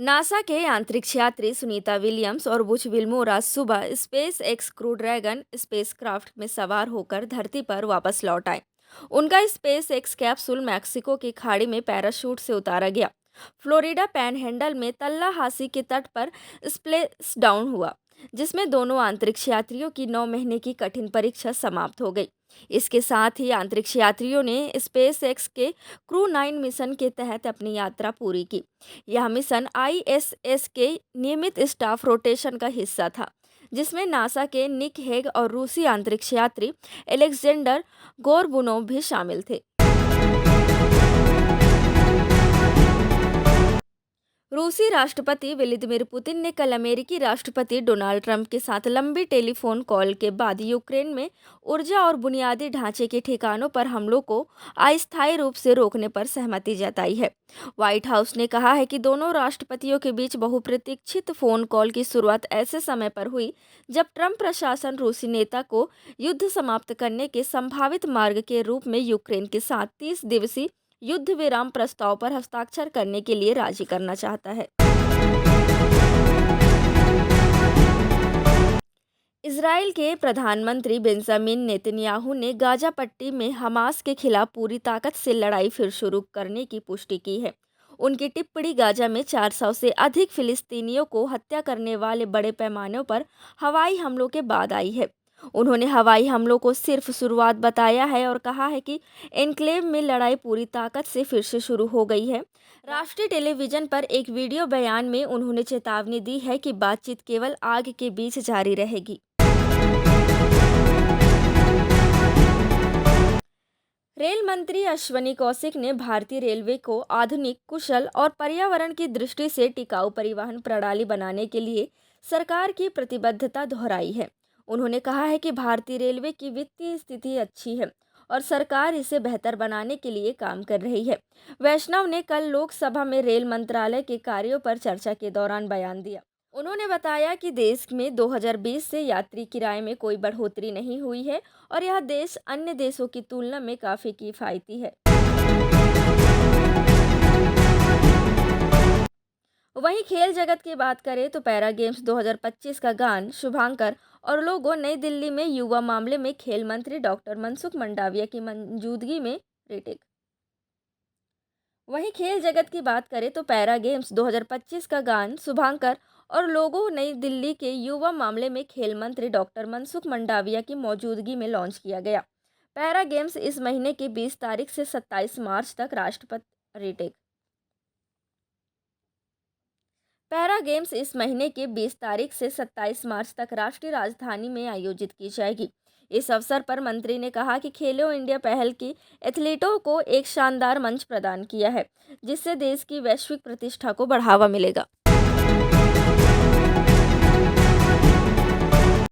NASA के अंतरिक्ष यात्री सुनीता विलियम्स और बुच विल्मोर आज सुबह space x crew dragon spacecraft में सवार होकर धरती पर वापस लौट आए। उनका स्पेस एक्स कैप्सूल मैक्सिको की खाड़ी में पैराशूट से उतारा गया। फ्लोरिडा पैनहैंडल में तल्लाहासी के तट पर स्प्लेश डाउन हुआ, जिसमें दोनों अंतरिक्ष यात्रियों की 9 महीने की कठिन परीक्षा समाप्त हो गई। इसके साथ ही अंतरिक्ष यात्रियों ने स्पेस एक्स के क्रू 9 मिशन के तहत अपनी यात्रा पूरी की। यह मिशन आईएसएस के नियमित स्टाफ रोटेशन का हिस्सा था, जिसमें नासा के निक हेग और रूसी अंतरिक्ष यात्री एलेक्जेंडर गोरबुनोव भी शामिल थे। रूसी राष्ट्रपति व्लादिमीर पुतिन ने कल अमेरिकी राष्ट्रपति डोनाल्ड ट्रंप के साथ लंबी टेलीफोन कॉल के बाद यूक्रेन में ऊर्जा और बुनियादी ढांचे के ठिकानों पर हमलों को अस्थायी रूप से रोकने पर सहमति जताई है। व्हाइट हाउस ने कहा है कि दोनों राष्ट्रपतियों के बीच बहुप्रतीक्षित फोन कॉल की शुरुआत ऐसे समय पर हुई जब ट्रंप प्रशासन रूसी नेता को युद्ध समाप्त करने के संभावित मार्ग के रूप में यूक्रेन के साथ 30 दिवसीय युद्ध विराम प्रस्ताव पर हस्ताक्षर करने के लिए राजी करना चाहता है। इजराइल के प्रधानमंत्री बेंजामिन नेतन्याहू ने गाजा पट्टी में हमास के खिलाफ पूरी ताकत से लड़ाई फिर शुरू करने की पुष्टि की है। उनकी टिप्पणी गाजा में 400 से अधिक फिलिस्तीनियों को हत्या करने वाले बड़े पैमाने पर हवाई हमलों के बाद आई है। उन्होंने हवाई हमलों को सिर्फ शुरुआत बताया है और कहा है कि एन्क्लेव में लड़ाई पूरी ताकत से फिर से शुरू हो गई है। राष्ट्रीय टेलीविजन पर एक वीडियो बयान में उन्होंने चेतावनी दी है कि बातचीत केवल आग के बीच जारी रहेगी। रेल मंत्री अश्वनी कौशिक ने भारतीय रेलवे को आधुनिक, कुशल और पर्यावरण की दृष्टि से टिकाऊ परिवहन प्रणाली बनाने के लिए सरकार की प्रतिबद्धता दोहराई है। उन्होंने कहा है कि भारतीय रेलवे की वित्तीय स्थिति अच्छी है और सरकार इसे बेहतर बनाने के लिए काम कर रही है। वैष्णव ने कल लोकसभा में रेल मंत्रालय के कार्यों पर चर्चा के दौरान बयान दिया। उन्होंने बताया कि देश में 2020 से यात्री किराए में कोई बढ़ोतरी नहीं हुई है और यह देश अन्य देशों की तुलना में काफ़ी किफ़ायती है। वहीं खेल जगत की बात करें तो पैरा गेम्स 2025 का गान शुभांकर और लोगो नई दिल्ली में युवा मामले में खेल मंत्री डॉक्टर मनसुख मंडाविया की मौजूदगी में रीटेक। वहीं खेल जगत की बात करें तो पैरा गेम्स 2025 का गान शुभांकर और लोगो नई दिल्ली के युवा मामले में खेल मंत्री डॉक्टर मनसुख मंडाविया की मौजूदगी में लॉन्च किया गया। पैरा गेम्स इस महीने की 20 तारीख से 27 मार्च तक राष्ट्रपति रीटेक। पैरा गेम्स इस महीने के 20 तारीख से 27 मार्च तक राष्ट्रीय राजधानी में आयोजित की जाएगी। इस अवसर पर मंत्री ने कहा कि खेलो इंडिया पहल की एथलीटों को एक शानदार मंच प्रदान किया है, जिससे देश की वैश्विक प्रतिष्ठा को बढ़ावा मिलेगा।